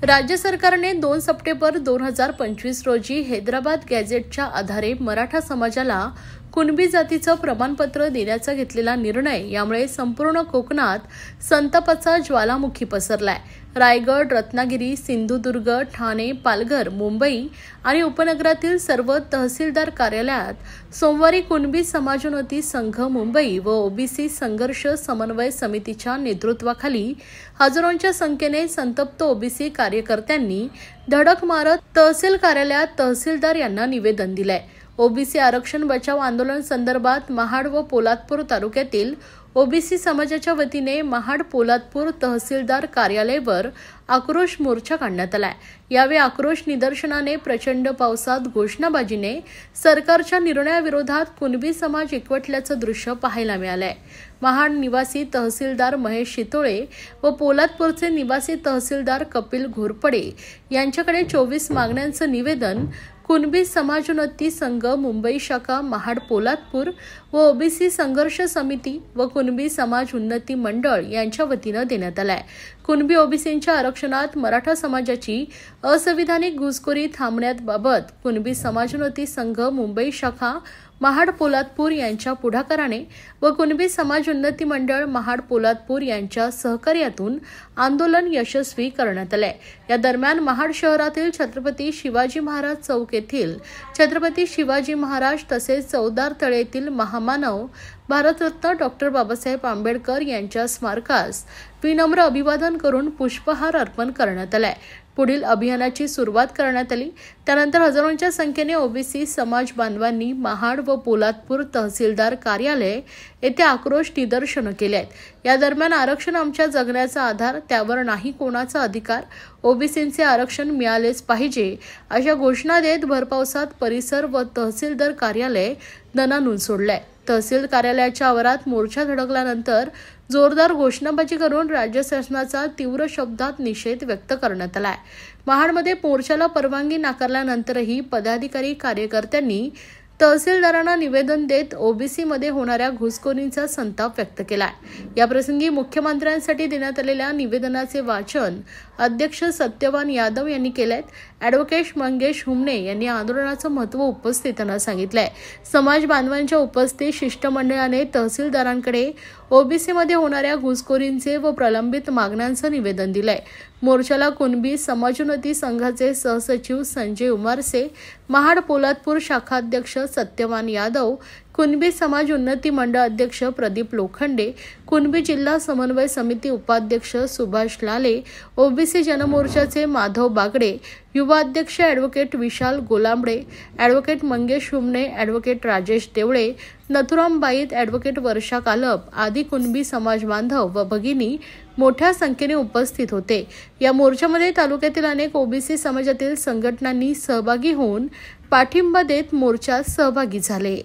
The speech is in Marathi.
राज्य सरकारने 2 सप्टेंबर 2025 रोजी हैदराबाद गॅझेटच्या आधारे मराठा समाजाला कुणबी जातीचं प्रमाणपत्र देण्याचा घेतलेला निर्णय यामुळे संपूर्ण कोकणात संतापाचा ज्वालामुखी पसरलाय। रायगड, रत्नागिरी, सिंधुदुर्ग, ठाणे, पालघर, मुंबई आणि उपनगरातील सर्व तहसीलदार कार्यालयात सोमवारी कुणबी समाजोन्नती संघ मुंबई व ओबीसी संघर्ष समन्वय समितीच्या नेतृत्वाखाली हजारोंच्या संख्येने संतप्त ओबीसी कार्यकर्त्यांनी धडक मारत तहसील कार्यालयात तहसीलदार यांना निवेदन दिलंय। ओबीसी आरक्षण बचाव आंदोलन संदर्भात महाड व पोलादपूर तालुक्यातील ओबीसी समाजाच्या वतीने महाड पोलादपूर तहसीलदार कार्यालयावर आक्रोश मोर्चा काढण्यात आलाय। यावेळी आक्रोश निदर्शनाने प्रचंड पावसात घोषणाबाजीने सरकारच्या निर्णयाविरोधात कुणबी समाज एकवटल्याचं दृश्य पाहायला मिळालंय। महाड निवासी तहसीलदार महेश शितोळे व पोलादपूरचे निवासी तहसीलदार कपिल घोरपडे यांच्याकडे 24 मागण्यांचं निवेदन कुणबी समाजोन्नती संघ मुंबई शाखा महाड पोलादपूर व ओबीसी संघर्ष समिती व कुणबी समाज उन्नती मंडळ यांच्या वतीनं देण्यात आलाय। कुणबी ओबीसींच्या आरक्षणात मराठा समाजाची असंविधानिक घुसखोरी थांबण्याबाबत कुणबी समाजोन्नती संघ मुंबई शाखा महाड पोलादपूर यांच्या पुढाकाराने व कुणबी समाज उन्नती मंडळ महाड पोलादपूर यांच्या सहकार्यातून आंदोलन यशस्वी करण्यात आले। या दरम्यान महाड शहरातील छत्रपती शिवाजी महाराज चौक येथील छत्रपती शिवाजी महाराज तसेच चौदार तळे येथील महामानव भारतरत्न डॉक्टर बाबासाहेब आंबेडकर यांच्या स्मारकास विनम्र अभिवादन करून पुष्पहार अर्पण करण्यात आलाय। पुढील अभियानाची सुरुवात करण्यात आली। त्यानंतर हजारोंच्या संख्येने ओबीसी समाज बांधवांनी महाड व पोलादपूर तहसीलदार कार्यालय येथे आक्रोश निदर्शनं केले आहेत। या दरम्यान आरक्षण आमच्या जगण्याचा आधार, त्यावर नाही कोणाचा अधिकार, ओबीसींचे आरक्षण मिळालेच पाहिजे अशा घोषणा देत भरपावसात परिसर व तहसीलदार कार्यालय दणानून सोडलंय। तहसील कार्यालयाच्या आवारात मोर्चा धडकल्यानंतर जोरदार घोषणाबाजी करून राज्य शासनाचा तीव्र शब्दात निषेध व्यक्त करण्यात आलाय। महाडमध्ये मोर्चाला परवानगी नाकारल्यानंतरही पदाधिकारी कार्यकर्त्यांनी तहसीलदारांना निवेदन देत ओबीसी मध्ये होणाऱ्या घुसखोरींचा संताप व्यक्त केलाय। या प्रसंगी मुख्यमंत्र्यांसाठी देण्यात आलेल्या निवेदनाचे वाचन अध्यक्ष सत्यवान यादव यांनी केले। ॲडव्होकेट मंगेश हुमणे यांनी आंदोलनाचं महत्त्व उपस्थितांना सांगितलंय। समाज बांधवांच्या उपस्थित शिष्टमंडळाने तहसीलदारांकडे ओबीसी मध्ये होणाऱ्या घुसखोरींचे व प्रलंबित मागण्यांचं निवेदन दिलंय। मोर्चाला कुणबी समाजोन्नती संघाचे सहसचिव संजय उमारसे, महाड पोलादपूर शाखाध्यक्ष सत्यवान यादव, कुणबी समाज उन्नती मंडळ अध्यक्ष प्रदीप लोखंडे, कुणबी जिल्हा समन्वय समिती उपाध्यक्ष सुभाष लाले, ओबीसी जनमोर्चाचे माधव बागडे, युवा अध्यक्ष ॲडव्होकेट विशाल गोलांबडे, ॲडव्होकेट मंगेश हुमणे, ॲडव्होकेट राजेश देवळे, नथुराम बाईत, ॲडव्होकेट वर्षा कालप आदी कुणबी समाज बांधव व भगिनी मोठ्या संख्येने उपस्थित होते। या मोर्चामध्ये तालुक्यातील अनेक ओबीसी समाजातील संघटनांनी सहभागी होऊन पाठिंबा देत मोर्चात सहभागी झाले।